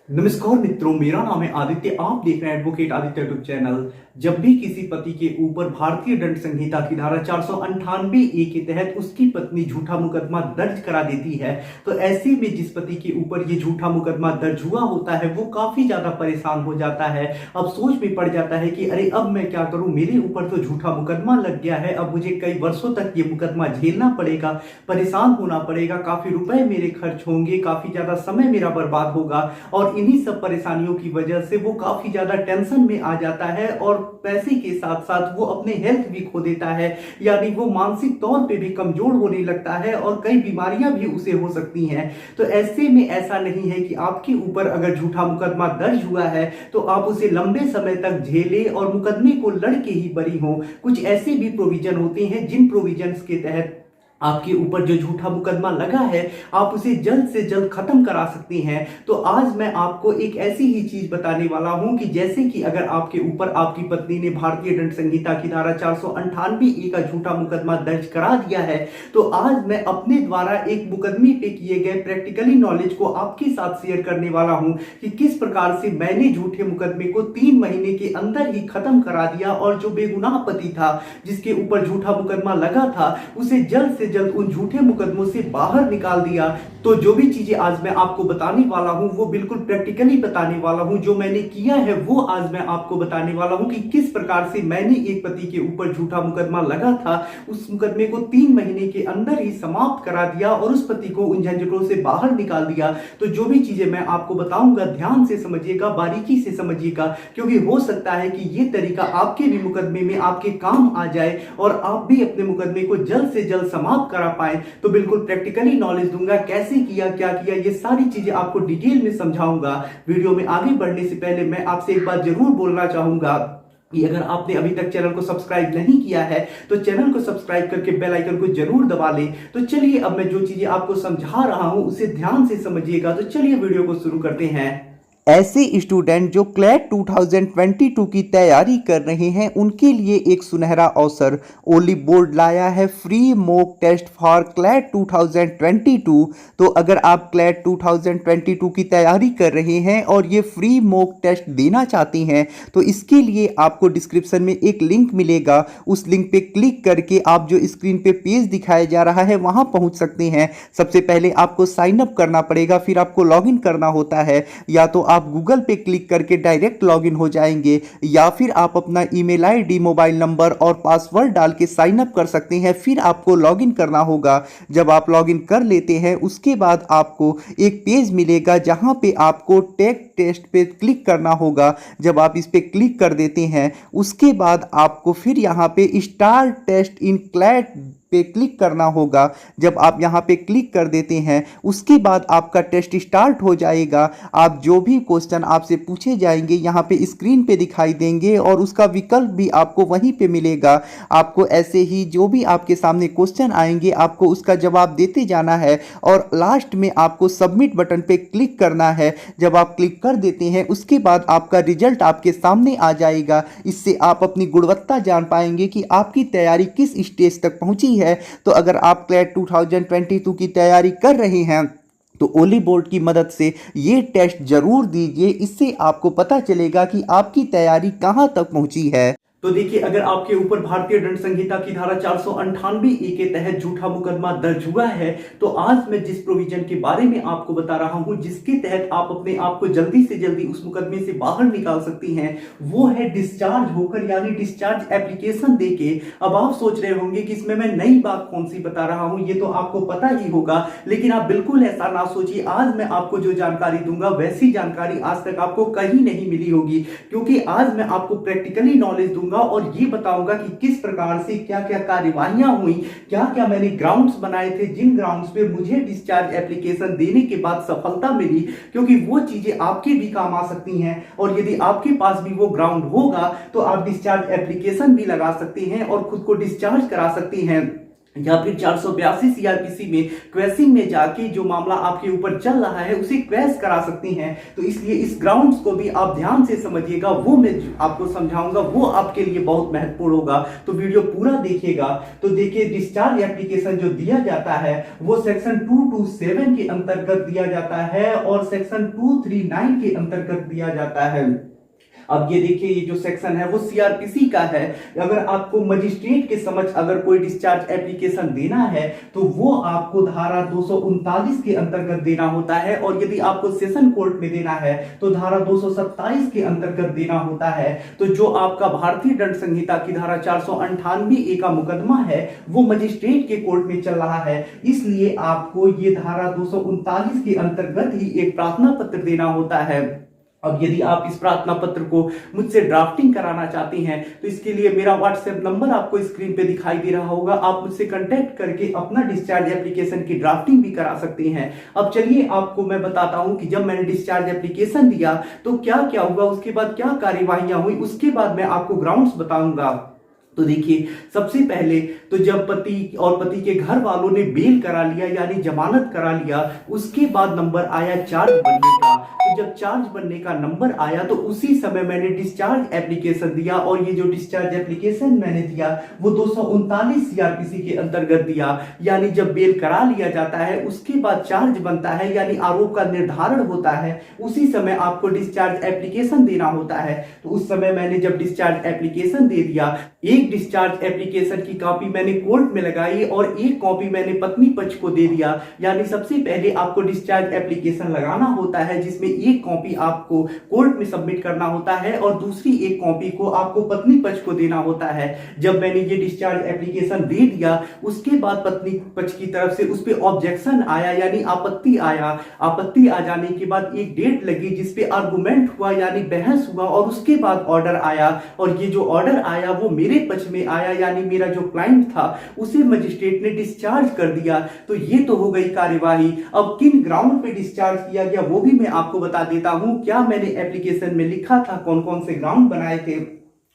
नमस्कार मित्रों, मेरा नाम है आदित्य। आप देख रहे हैं एडवोकेट आदित्य यूट्यूब चैनल। जब भी किसी पति के ऊपर भारतीय दंड संहिता की धारा 498 ए के तहत उसकी पत्नी झूठा मुकदमा दर्ज करा देती है, तो ऐसे में जिस पति के ऊपर ये झूठा मुकदमा दर्ज हुआ होता है वो काफी ज्यादा परेशान हो जाता है। अब सोच में पड़ जाता है कि अरे अब मैं क्या करूं, मेरे ऊपर तो झूठा मुकदमा लग गया है, अब मुझे कई वर्षों तक ये मुकदमा झेलना पड़ेगा, परेशान होना पड़ेगा, काफी रुपए मेरे खर्च होंगे, काफी ज्यादा समय मेरा बर्बाद होगा। और इन्हीं सब परेशानियों की वजह से वो काफी ज्यादा टेंशन में आ जाता है और पैसे के साथ साथ वो अपने हेल्थ भी खो देता है, यानी वो मानसिक तौर पे भी कमजोर होने लगता है और कई बीमारियां भी उसे हो सकती हैं। तो ऐसे में ऐसा नहीं है कि आपके ऊपर अगर झूठा मुकदमा दर्ज हुआ है तो आप उसे लंबे समय तक झेले और मुकदमे को लड़के ही बरी हो। कुछ ऐसे भी प्रोविजन होते हैं जिन प्रोविजंस के तहत आपके ऊपर जो झूठा मुकदमा लगा है आप उसे जल्द से जल्द खत्म करा सकते हैं। तो आज मैं आपको एक ऐसी ही चीज बताने वाला हूं कि जैसे कि अगर आपके ऊपर आपकी पत्नी ने भारतीय दंड संहिता की धारा 498 ए का झूठा मुकदमा दर्ज करा दिया है, तो आज मैं अपने द्वारा एक मुकदमे पे किए गए प्रैक्टिकली नॉलेज को आपके साथ शेयर करने वाला हूं कि किस प्रकार से मैंने झूठे मुकदमे को 3 महीने के अंदर ही खत्म करा दिया और जो बेगुनाह पति था जिसके ऊपर झूठा मुकदमा लगा था उसे जल्द से जल्द उन झूठे मुकदमों से बाहर निकाल दिया। तो जो भी चीजें आज मैं आपको बताने वाला हूं वो बिल्कुल प्रैक्टिकली बताने वाला हूं, जो मैंने किया है वो आज मैं आपको बताने वाला हूं कि किस प्रकार से मैंने एक पति के ऊपर झूठा मुकदमा लगा था उस मुकदमे को 3 महीने के अंदर ही समाप्त करा दिया और उस पति को उन झंझटों से बाहर निकाल दिया। तो जो भी चीजें मैं आपको बताऊंगा ध्यान से समझिएगा, बारीकी से समझिएगा, क्योंकि हो सकता है कि ये तरीका आपके भी मुकदमे में आपके काम आ जाए और आप भी अपने मुकदमे को जल्द से जल्द समाप्त करा पाए। तो बिल्कुल प्रैक्टिकली नॉलेज दूंगा, कैसे किया, क्या किया, ये सारी चीजें आपको डिटेल में समझाऊंगा। वीडियो में आगे बढ़ने से पहले मैं आपसे एक बात जरूर बोलना चाहूंगा कि अगर आपने अभी तक चैनल को सब्सक्राइब नहीं किया है तो चैनल को सब्सक्राइब करके बेल आइकन को जरूर दबा लें। तो चलिए अब मैं जो चीजें आपको समझा रहा हूं उसे ध्यान से समझिएगा। तो चलिए वीडियो को शुरू करते हैं। ऐसे स्टूडेंट जो क्लैट 2022 की तैयारी कर रहे हैं उनके लिए एक सुनहरा अवसर ओली बोर्ड लाया है, free mock test for CLAT 2022। तो अगर आप क्लैट 2022 की तैयारी कर रहे हैं और ये फ्री मॉक टेस्ट देना चाहते हैं तो इसके लिए आपको डिस्क्रिप्शन में एक लिंक मिलेगा, उस लिंक पे क्लिक करके आप जो स्क्रीन पे पेज दिखाया जा रहा है वहां पहुंच सकते हैं। सबसे पहले आपको साइन अप करना पड़ेगा, फिर आपको लॉगिन करना होता है। या तो आप गूगल पे क्लिक करके डायरेक्ट लॉगिन हो जाएंगे या फिर आप अपना ईमेल आईडी, मोबाइल नंबर और पासवर्ड डाल के साइन अप कर सकते हैं, फिर आपको लॉगिन करना होगा। जब आप लॉगिन कर लेते हैं उसके बाद आपको एक पेज मिलेगा जहां पे आपको टेक टेस्ट पे क्लिक करना होगा। जब आप इस पे क्लिक कर देते हैं उसके बाद आपको फिर यहां पे स्टार्ट टेस्ट इन क्लैट पे क्लिक करना होगा। जब आप यहां पे क्लिक कर देते हैं उसके बाद आपका टेस्ट स्टार्ट हो जाएगा। आप जो भी क्वेश्चन आपसे पूछे जाएंगे यहां पे स्क्रीन पे दिखाई देंगे और उसका विकल्प भी आपको वहीं पे मिलेगा। आपको ऐसे ही जो भी आपके सामने क्वेश्चन आएंगे आपको उसका जवाब देते जाना है और लास्ट में आपको सबमिट बटन पे क्लिक करना है। जब आप क्लिक कर देते हैं उसके बाद आपका रिजल्ट आपके सामने आ जाएगा। इससे आप अपनी गुणवत्ता जान पाएंगे कि आपकी तैयारी किस स्टेज तक पहुंची है। तो अगर आप क्लैट 2022 की तैयारी कर रहे हैं तो ओली बोर्ड की मदद से ये टेस्ट जरूर दीजिए, इससे आपको पता चलेगा कि आपकी तैयारी कहां तक पहुंची है। तो देखिए, अगर आपके ऊपर भारतीय दंड संहिता की धारा 498 ए के तहत झूठा मुकदमा दर्ज हुआ है तो आज मैं जिस प्रोविजन के बारे में आपको बता रहा हूं जिसके तहत आप अपने आप को जल्दी से जल्दी उस मुकदमे से बाहर निकाल सकती हैं वो है डिस्चार्ज होकर, यानी डिस्चार्ज एप्लीकेशन देके। अब आप सोच रहे होंगे कि इसमें मैं नई बात कौन सी बता रहा हूं, ये तो आपको पता ही होगा, लेकिन आप बिल्कुल ऐसा ना सोचिए। आज मैं आपको जो जानकारी दूंगा वैसी जानकारी आज तक आपको कहीं नहीं मिली होगी, क्योंकि आज मैं आपको प्रैक्टिकली नॉलेज दूंगा और ये बताऊंगा कि किस प्रकार से क्या क्या कार्यवाहियां हुई, क्या क्या मैंने ग्राउंड्स बनाए थे जिन ग्राउंड्स पे मुझे डिस्चार्ज एप्लीकेशन देने के बाद सफलता मिली, क्योंकि वो चीजें आपके भी काम आ सकती हैं। और यदि आपके पास भी वो ग्राउंड होगा तो आप डिस्चार्ज एप्लीकेशन भी लगा सकते हैं और खुद को डिस्चार्ज करा सकते हैं। या फिर 482 सीआरपीसी में क्वेसिंग में जाके जो मामला आपके ऊपर चल रहा है उसे क्वेस करा सकती हैं। तो इसलिए इस ग्राउंड्स को भी आप ध्यान से समझिएगा, वो मैं आपको समझाऊंगा, वो आपके लिए बहुत महत्वपूर्ण होगा। तो वीडियो पूरा देखिएगा। तो देखिए, डिस्चार्ज एप्लीकेशन जो दिया जाता है वो सेक्शन 227 के अंतर्गत दिया जाता है और सेक्शन 239 के अंतर्गत दिया जाता है। अब ये देखिए, ये जो सेक्शन है वो सीआरपीसी का है। अगर आपको मजिस्ट्रेट के समक्ष अगर कोई डिस्चार्ज एप्लीकेशन देना है तो वो आपको धारा 239 के अंतर्गत देना होता है, और यदि आपको सेशन कोर्ट में देना है तो धारा 227 के अंतर्गत देना होता है। तो जो आपका भारतीय दंड संहिता की धारा 498 का मुकदमा है वो मजिस्ट्रेट के कोर्ट में चल रहा है, इसलिए आपको ये धारा 239 के अंतर्गत ही एक प्रार्थना पत्र देना होता है। अब यदि आप इस प्रार्थना पत्र को मुझसे ड्राफ्टिंग कराना चाहते हैं तो इसके लिए मेरा व्हाट्सएप नंबर आपको स्क्रीन पे दिखाई दे रहा होगा, आप मुझसे कांटेक्ट करके अपना डिस्चार्ज एप्लीकेशन की ड्राफ्टिंग भी करा सकते हैं। अब चलिए आपको मैं बताता हूं कि जब मैंने डिस्चार्ज एप्लीकेशन दिया तो क्या क्या हुआ, उसके बाद क्या कार्यवाहियां हुई, उसके बाद मैं आपको ग्राउंड्स बताऊंगा। तो देखिए, सबसे पहले तो जब पति और पति के घर वालों ने बेल करा लिया यानी जमानत करा लिया, उसके बाद नंबर आया चार्ज बनने का। तो जब चार्ज बनने का नंबर आया तो उसी समय मैंने डिस्चार्ज एप्लीकेशन दिया, और ये जो डिस्चार्ज एप्लीकेशन मैंने दिया वो 239 सीआरपीसी के अंतर्गत दिया। यानी जब बेल करा लिया जाता है उसके बाद चार्ज बनता है यानी आरोप का निर्धारण होता है, उसी समय आपको डिस्चार्ज एप्लीकेशन देना होता है। तो उस समय मैंने जब डिस्चार्ज एप्लीकेशन दे दिया, एक डिस्चार्ज एप्लीकेशन की कॉपी मैंने कोर्ट में लगाई और एक कॉपी मैंने पत्नी पक्ष को दे दिया। यानी सबसे पहले आपको डिस्चार्ज एप्लीकेशन लगाना होता है जिसमें एक कॉपी आपको कोर्ट में सबमिट करना होता है और दूसरी एक कॉपी को आपको पत्नी पक्ष को देना होता है। जब मैंने ये डिस्चार्ज एप्लीकेशन दे दिया उसके बाद पत्नी पक्ष की तरफ से उस पर ऑब्जेक्शन आया यानी आपत्ति आया। आपत्ति आ जाने के बाद एक डेट लगी जिसपे आर्गुमेंट हुआ यानी बहस हुआ, और उसके बाद ऑर्डर आया, और ये जो ऑर्डर आया वो मेरे पक्ष में आया यानी मेरा जो क्लाइंट था उसे मजिस्ट्रेट ने डिस्चार्ज कर दिया। तो ये तो हो गई कार्यवाही। अब किन ग्राउंड पे डिस्चार्ज किया गया वो भी मैं आपको बता देता हूं। क्या मैंने एप्लीकेशन में लिखा था, कौन कौन से ग्राउंड बनाए थे,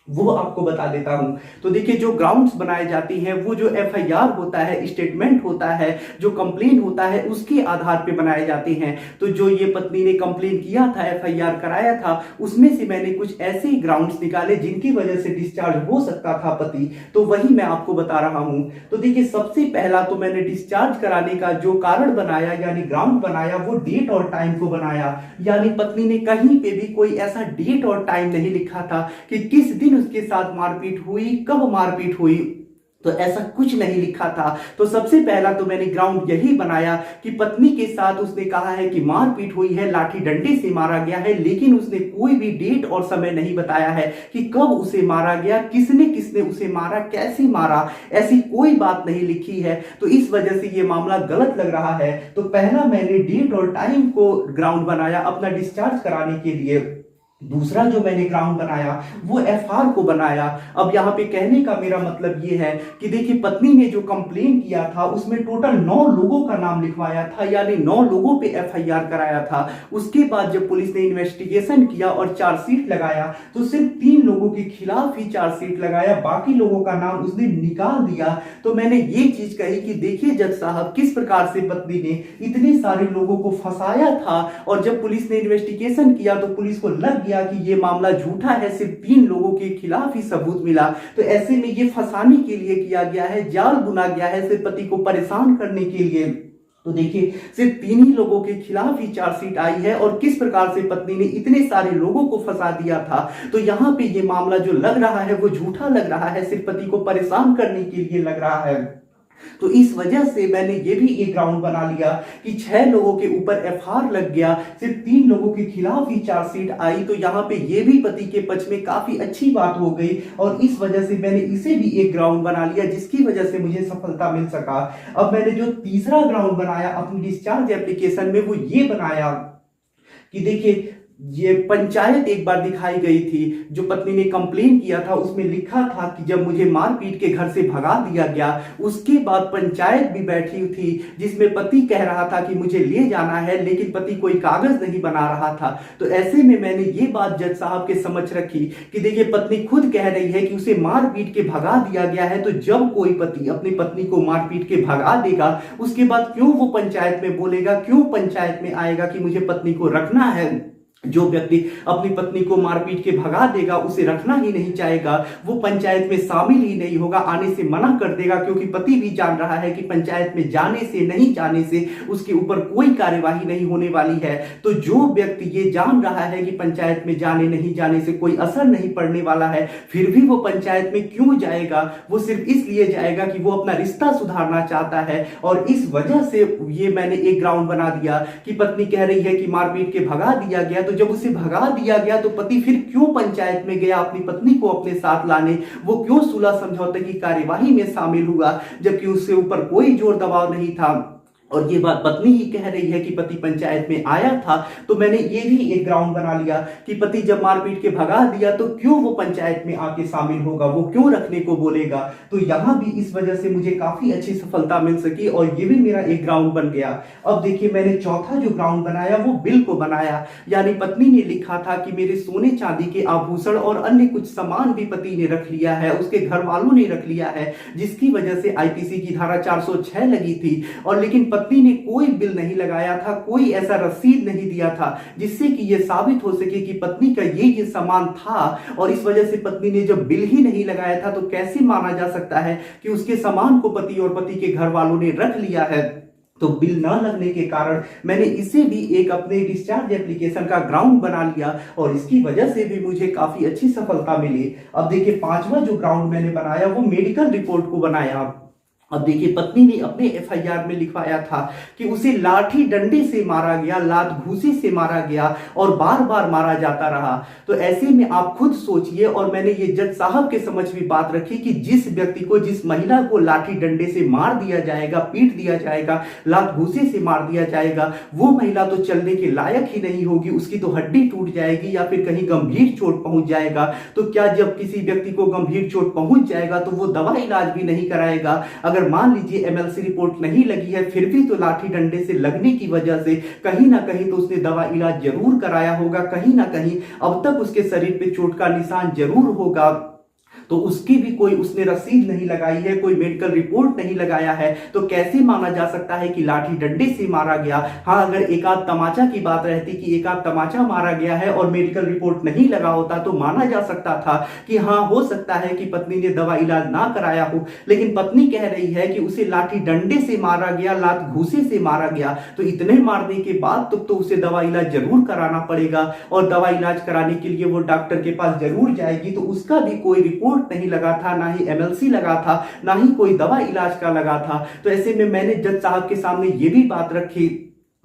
वो आपको बता देता हूं। तो देखिए, जो ग्राउंड्स बनाए जाती हैं वो जो एफआईआर होता है, स्टेटमेंट होता है, जो कंप्लेन होता है उसके आधार पे बनाए जाते हैं। तो जो ये पत्नी ने कंप्लेन किया था, एफआईआर कराया था, उसमें से मैंने कुछ ऐसे ग्राउंड्स निकाले जिनकी वजह से डिस्चार्ज हो सकता था पति, तो वही मैं आपको बता रहा हूं। तो देखिए, सबसे पहला तो मैंने डिस्चार्ज कराने का जो कारण बनाया यानी ग्राउंड बनाया वो डेट और टाइम को बनाया। यानी पत्नी ने कहीं पे भी कोई ऐसा डेट और टाइम नहीं लिखा था कि किस दिन उसके साथ मारपीट हुई, कब मारपीट हुई, तो ऐसा कुछ नहीं लिखा था। तो सबसे पहला तो मैंने ग्राउंड यही बनाया कि पत्नी के साथ उसने कहा है कि मारपीट हुई है, लाठी डंडे से मारा गया है, लेकिन उसने कोई भी डेट और समय नहीं बताया है कि कब उसे मारा गया, किसने किसने उसे मारा, कैसे मारा, ऐसी कोई बात नहीं लिखी है। तो इस वजह से ये मामला गलत लग रहा है। तो पहला मैंने डेट और टाइम को ग्राउंड बनाया अपना डिस्चार्ज कराने के लिए। दूसरा जो मैंने ग्राउंड बनाया वो एफआर को बनाया। अब यहाँ पे कहने का मेरा मतलब ये है कि देखिए, पत्नी ने जो कंप्लेन किया था उसमें टोटल 9 लोगों का नाम लिखवाया था यानी 9 लोगों पे एफआईआर कराया था। उसके बाद जब पुलिस ने इन्वेस्टिगेशन किया और चार्जशीट लगाया तो सिर्फ 3 लोगों के खिलाफ ही चार्जशीट लगाया, बाकी लोगों का नाम उसने निकाल दिया। तो मैंने ये चीज कही कि देखिए जज साहब, किस प्रकार से पत्नी ने इतने सारे लोगों को फंसाया था, और जब पुलिस ने इन्वेस्टिगेशन किया तो पुलिस को लग गया कि ये मामला झूठा है, सिर्फ 3 लोगों के खिलाफ ही सबूत मिला। तो ऐसे में ये फंसाने के लिए किया गया है, जाल बुना गया है सिर्फ पति को परेशान करने के लिए। तो देखिए, सिर्फ 3 ही लोगों के खिलाफ ही चार्जशीट आई है और किस प्रकार से पत्नी ने इतने सारे लोगों को फंसा दिया था। तो यहाँ पे ये मामला जो लग रहा है वो झूठा लग रहा है, सिर्फ पति को परेशान करने के लिए लग रहा है। तो इस वजह से मैंने ये भी एक ग्राउंड बना लिया कि 6 लोगों के ऊपर एफआईआर लग गया, सिर्फ 3 लोगों के खिलाफ ही चार्जशीट आई। तो यहाँ पे ये भी पति के पक्ष में काफी अच्छी बात हो गई, और इस वजह से मैंने इसे भी एक ग्राउंड बना लिया जिसकी वजह से मुझे सफलता मिल सका। अब मैंने जो तीसरा ग्राउंड बनाया अपनी डिस्चार्ज एप्लीकेशन में वो ये बनाया कि देखिए, ये पंचायत एक बार दिखाई गई थी। जो पत्नी ने कंप्लेन किया था उसमें लिखा था कि जब मुझे मारपीट के घर से भगा दिया गया, उसके बाद पंचायत भी बैठी थी जिसमें पति कह रहा था कि मुझे ले जाना है, लेकिन पति कोई कागज नहीं बना रहा था। तो ऐसे में मैंने ये बात जज साहब के समझ रखी कि देखिए पत्नी खुद कह रही है कि उसे मार पीट के भगा दिया गया है, तो जब कोई पति अपनी पत्नी को मार पीट के भगा देगा उसके बाद क्यों वो पंचायत में बोलेगा, क्यों पंचायत में आएगा कि मुझे पत्नी को रखना है। जो व्यक्ति अपनी पत्नी को मारपीट के भगा देगा उसे रखना ही नहीं चाहेगा, वो पंचायत में शामिल ही नहीं होगा, आने से मना कर देगा, क्योंकि पति भी जान रहा है कि पंचायत में जाने से नहीं जाने से उसके ऊपर कोई कार्यवाही नहीं होने वाली है। तो जो व्यक्ति ये जान रहा है कि पंचायत में जाने नहीं जाने से कोई असर नहीं पड़ने वाला है, फिर भी वो पंचायत में क्यों जाएगा? वो सिर्फ इसलिए जाएगा कि वो अपना रिश्ता सुधारना चाहता है। और इस वजह से ये मैंने एक ग्राउंड बना दिया कि पत्नी कह रही है कि मारपीट के भगा दिया गया, तो जब उसे भगा दिया गया तो पति फिर क्यों पंचायत में गया अपनी पत्नी को अपने साथ लाने? वो क्यों सुलह समझौते की कार्यवाही में शामिल हुआ जबकि उसके ऊपर कोई जोर दबाव नहीं था? और ये बात पत्नी ही कह रही है कि पति पंचायत में आया था। तो मैंने ये भी एक ग्राउंड बना लिया कि पति जब मारपीट के भगा दिया तो क्यों वो पंचायत में आके शामिल होगा, वो क्यों रखने को बोलेगा। तो यहां भी इस वजह से मुझे काफी अच्छी सफलता मिल सकी और ये भी मेरा एक ग्राउंड बन गया। अब देखिए मैंने चौथा जो ग्राउंड बनाया वो बिल को बनाया, यानी पत्नी ने लिखा था कि मेरे सोने चांदी के आभूषण और अन्य कुछ सामान भी पति ने रख लिया है, उसके घर वालों ने रख लिया है, जिसकी वजह से आईपीसी की धारा 406 लगी थी। और लेकिन पत्नी ने कोई बिल नहीं लगाया था, कोई ऐसा रसीद नहीं दिया था जिससे कि यह साबित हो सके कि पत्नी का ये सामान था। और इस वजह से पत्नी ने जब बिल ही नहीं लगाया था तो कैसे माना जा सकता है कि उसके सामान को पति और पति के घर वालों ने रख लिया है। तो बिल न लगने के कारण मैंने इसे भी एक अपने डिस्चार्ज एप्लीकेशन का ग्राउंड बना लिया और इसकी वजह से भी मुझे काफी अच्छी सफलता मिली। अब देखिए पांचवा जो ग्राउंड मैंने बनाया वो मेडिकल रिपोर्ट को बनाया। अब देखिए पत्नी ने अपने एफआईआर में लिखवाया था कि उसे लाठी डंडे से मारा गया, लात घूंसे से मारा गया और बार बार मारा जाता रहा। तो ऐसे में आप खुद सोचिए, और मैंने ये जज साहब के समझ भी बात रखी कि जिस व्यक्ति को, जिस महिला को लाठी डंडे से मार दिया जाएगा, पीट दिया जाएगा, लात घूंसे से मार दिया जाएगा, वो महिला तो चलने के लायक ही नहीं होगी, उसकी तो हड्डी टूट जाएगी या फिर कहीं गंभीर चोट पहुंच जाएगा। तो क्या जब किसी व्यक्ति को गंभीर चोट पहुंच जाएगा तो वो दवा इलाज भी नहीं कराएगा? अगर मान लीजिए एमएलसी रिपोर्ट नहीं लगी है फिर भी तो लाठी डंडे से लगने की वजह से कहीं ना कहीं तो उसने दवा इलाज जरूर कराया होगा, कहीं ना कहीं अब तक उसके शरीर पे चोट का निशान जरूर होगा। तो उसकी भी कोई उसने रसीद नहीं लगाई है, कोई मेडिकल रिपोर्ट नहीं लगाया है, तो कैसे माना जा सकता है कि लाठी डंडे से मारा गया? हाँ, अगर एक आध तमाचा की बात रहती कि एक आध तमाचा मारा गया है और मेडिकल रिपोर्ट नहीं लगा होता तो माना जा सकता था कि हाँ हो सकता है कि पत्नी ने दवा इलाज ना कराया हो। लेकिन पत्नी कह रही है कि उसे लाठी डंडे से मारा गया, लात घूंसे से मारा गया, तो इतने मारने के बाद तो उसे दवा इलाज जरूर कराना पड़ेगा और दवा इलाज कराने के लिए वो डॉक्टर के पास जरूर जाएगी। तो उसका भी कोई रिपोर्ट नहीं लगा था, ना ही एमएलसी लगा था, ना ही कोई दवा इलाज का लगा था। तो ऐसे में मैंने जज साहब के सामने ये भी बात रखी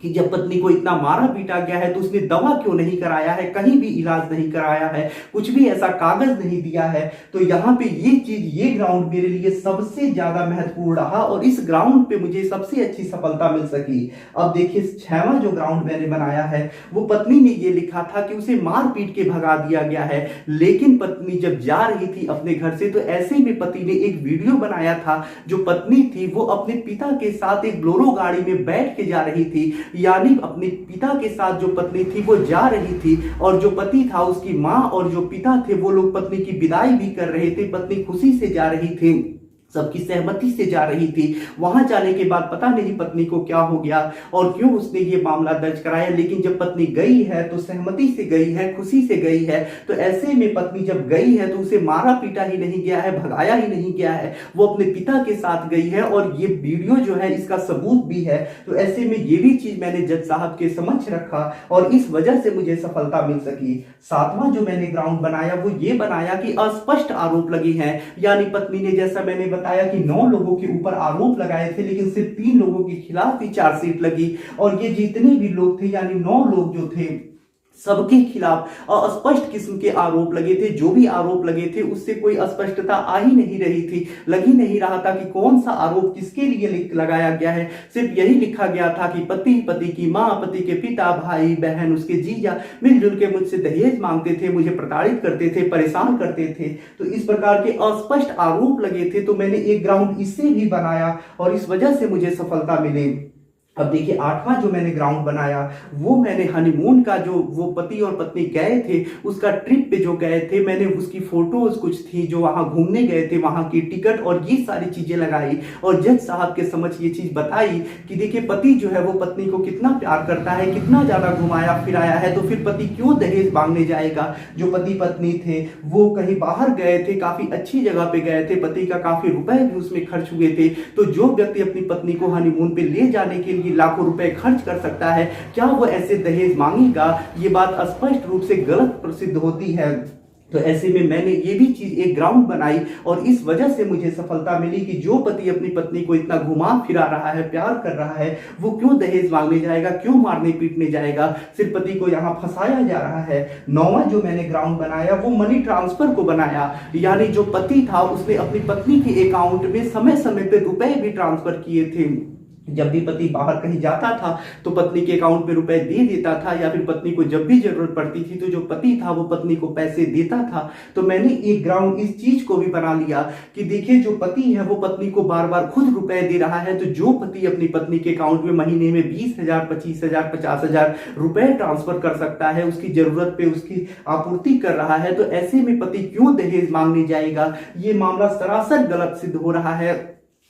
कि जब पत्नी को इतना मारा पीटा गया है तो उसने दवा क्यों नहीं कराया है, कहीं भी इलाज नहीं कराया है, कुछ भी ऐसा कागज नहीं दिया है। तो यहाँ पे ये चीज, ये ग्राउंड मेरे लिए सबसे ज्यादा महत्वपूर्ण रहा और इस ग्राउंड पे मुझे सबसे अच्छी सफलता मिल सकी। अब देखिए छठवां जो ग्राउंड मैंने बनाया है वो पत्नी ने ये लिखा था कि उसे मार पीट के भगा दिया गया है, लेकिन पत्नी जब जा रही थी अपने घर से तो ऐसे में पति ने एक वीडियो बनाया था। जो पत्नी थी वो अपने पिता के साथ एक ब्लोरो गाड़ी में बैठ के जा रही थी, यानी अपने पिता के साथ जो पत्नी थी वो जा रही थी और जो पति था, उसकी मां और जो पिता थे वो लोग पत्नी की विदाई भी कर रहे थे। पत्नी खुशी से जा रही थी, सबकी सहमति से जा रही थी। वहां जाने के बाद पता नहीं पत्नी को क्या हो गया और क्यों उसने ये मामला दर्ज कराया, लेकिन जब पत्नी गई है तो सहमति से गई है, खुशी से गई है। तो ऐसे में पत्नी जब गई है तो उसे मारा पीटा ही नहीं गया है, भगाया ही नहीं गया है, वो अपने पिता के साथ गई है और ये वीडियो जो है इसका सबूत भी है। तो ऐसे में ये भी चीज मैंने जज साहब के समक्ष रखा और इस वजह से मुझे सफलता मिल सकी। सातवां जो मैंने ग्राउंड बनाया वो ये बनाया कि अस्पष्ट आरोप लगे हैं, यानी पत्नी ने, जैसा मैंने बताया कि 9 लोगों के ऊपर आरोप लगाए थे लेकिन सिर्फ 3 लोगों के खिलाफ ही चार्जशीट लगी और ये जितने भी लोग थे यानी 9 लोग जो थे सबके खिलाफ अस्पष्ट किस्म के आरोप लगे थे। जो भी आरोप लगे थे उससे कोई स्पष्टता आ ही नहीं रही थी, लग ही नहीं रहा था कि कौन सा आरोप किसके लिए लगाया गया है। सिर्फ यही लिखा गया था कि पति, पति की मां, पति के पिता, भाई बहन, उसके जीजा मिलजुल के मुझसे दहेज मांगते थे, मुझे प्रताड़ित करते थे, परेशान करते थे। तो इस प्रकार के अस्पष्ट आरोप लगे थे। तो मैंने एक ग्राउंड इससे भी बनाया और इस वजह से मुझे सफलता मिली। अब देखिए 8वां जो मैंने ग्राउंड बनाया वो मैंने हनीमून का, जो वो पति और पत्नी गए थे उसका ट्रिप पे जो गए थे, मैंने उसकी फोटोज कुछ थी जो वहां घूमने गए थे, वहां की टिकट और ये सारी चीजें लगाई और जज साहब के समझ ये चीज बताई कि देखिए पति जो है वो पत्नी को कितना प्यार करता है, कितना ज्यादा घुमाया फिराया है, तो फिर पति क्यों दहेज मांगने जाएगा। जो पति पत्नी थे वो कहीं बाहर गए थे, काफी अच्छी जगह पे गए थे, पति का काफी रुपए भी उसमें खर्च हुए थे। तो जो व्यक्ति अपनी पत्नी को हनीमून पे ले जाने के लिए लाखों रुपए खर्च कर सकता है, क्या वो ऐसे दहेज मांगेगा? ये बात स्पष्ट रूप से गलत प्रसिद्ध होती है। तो ऐसे में मैंने ये भी चीज एक ग्राउंड बनाई और इस वजह से मुझे सफलता मिली कि जो पति अपनी पत्नी को इतना घुमा फिरा रहा है, प्यार कर रहा है, वो क्यों दहेज मांगने जाएगा, क्यों मारने पीटने जाएगा, सिर्फ पति को यहाँ फंसाया जा रहा है। 9वां जो मैंने ग्राउंड बनाया वो मनी ट्रांसफर को बनाया, यानी जो पति था उसने अपनी पत्नी के अकाउंट में समय समय पे रुपए भी ट्रांसफर किए थे। जब भी पति बाहर कहीं जाता था तो पत्नी के अकाउंट में रुपए दे देता था, या फिर पत्नी को जब भी जरूरत पड़ती थी तो जो पति था वो पत्नी को पैसे देता था। तो मैंने एक ग्राउंड इस चीज को भी बना लिया कि देखिए जो पति है वो पत्नी को बार बार खुद रुपए दे रहा है, तो जो पति अपनी पत्नी के अकाउंट में महीने में 20,000, 25,000, 50,000 रुपए ट्रांसफर कर सकता है, उसकी जरूरत पे उसकी आपूर्ति कर रहा है, तो ऐसे में पति क्यों दहेज मांगने जाएगा। ये मामला सरासर गलत सिद्ध हो रहा है।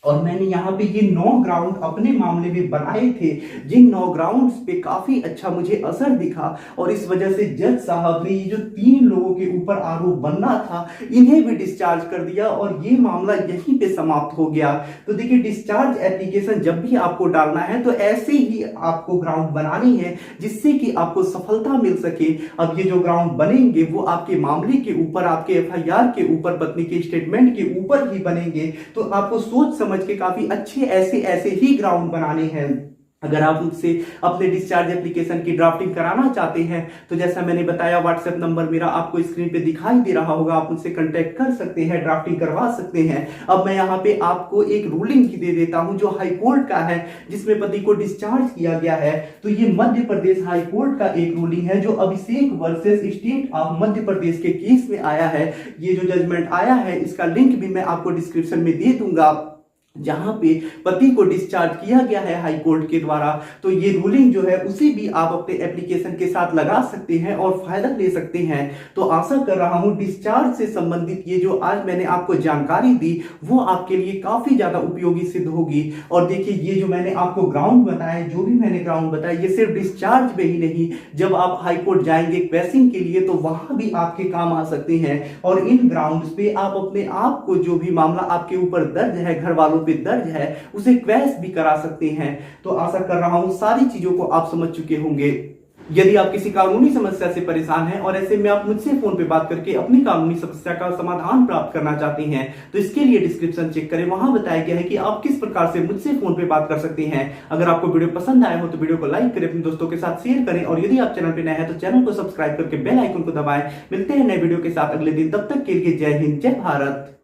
और मैंने यहाँ पे ये 9 ग्राउंड अपने मामले में बनाए थे, जिन 9 ग्राउंड्स पे काफी अच्छा मुझे असर दिखा और इस वजह से जज साहब ने ये जो 3 लोगों के ऊपर आरोप बनना था इन्हें भी डिस्चार्ज कर दिया और ये मामला यहीं पे समाप्त हो गया। तो देखिए डिस्चार्ज एप्लीकेशन जब भी आपको डालना है तो ऐसे ही आपको ग्राउंड बनानी है जिससे कि आपको सफलता मिल सके। अब ये जो ग्राउंड बनेंगे वो आपके मामले के ऊपर, आपके FIR के ऊपर, पत्नी के स्टेटमेंट के ऊपर ही बनेंगे। तो आपको सोच समझ के काफी अच्छे ऐसे ही ग्राउंड बनाने हैं। अगर आप मुझसे अपने डिस्चार्ज एप्लीकेशन की ड्राफ्टिंग कराना चाहते हैं तो जैसा मैंने बताया व्हाट्सएप नंबर मेरा आपको स्क्रीन पे दिखाई दे रहा होगा, आप मुझसे कांटेक्ट कर सकते हैं, ड्राफ्टिंग करवा सकते हैं। अब मैं यहाँ पे आपको एक रूलिंग ही दे देता हूँ जो हाई कोर्ट का है, जिसमें पति को डिस्चार्ज किया गया है। तो ये मध्य प्रदेश हाई कोर्ट का एक रूलिंग है जो अभिषेक versus state of Madhya Pradesh के केस में आया है। ये जो जजमेंट आया है इसका लिंक भी मैं आपको डिस्क्रिप्शन में दे दूंगा, जहां पे पति को डिस्चार्ज किया गया है हाई कोर्ट के द्वारा। तो ये रूलिंग जो है उसे भी आप अपने एप्लीकेशन के साथ लगा सकते हैं और फायदा ले सकते हैं। तो आशा कर रहा हूं डिस्चार्ज से संबंधित ये जो आज मैंने आपको जानकारी दी वो आपके लिए काफी ज्यादा उपयोगी सिद्ध होगी। और देखिए ये जो मैंने आपको ग्राउंड बताया, जो भी मैंने ग्राउंड बताया, ये सिर्फ डिस्चार्ज में ही नहीं, जब आप हाई कोर्ट जाएंगे क्वेसिंग के लिए तो वहां भी आपके काम आ सकते हैं। और इन ग्राउंड्स पे आप अपने आप को, जो भी मामला आपके ऊपर दर्ज है, घर वालों पे दर्ज है, उसे क्वैश भी करा सकते हैं। तो आशा कर रहा हूं सारी चीजों को आप समझ चुके होंगे। यदि आप किसी कानूनी समस्या से परेशान हैं और ऐसे में आप मुझसे फोन पे बात करके अपनी कानूनी समस्या का समाधान प्राप्त करना चाहते हैं तो इसके लिए डिस्क्रिप्शन चेक करें, वहां बताया गया है कि आप किस प्रकार से मुझसे फोन पे बात कर सकते हैं। अगर आपको वीडियो पसंद आया हो तो वीडियो को लाइक करें, अपने दोस्तों के साथ शेयर करें और यदि आप चैनल पे नए हैं तो चैनल को सब्सक्राइब करके बेल आइकन को दबाएं। मिलते हैं नए वीडियो के साथ अगले दिन, तब तक के लिए जय हिंद, जय भारत।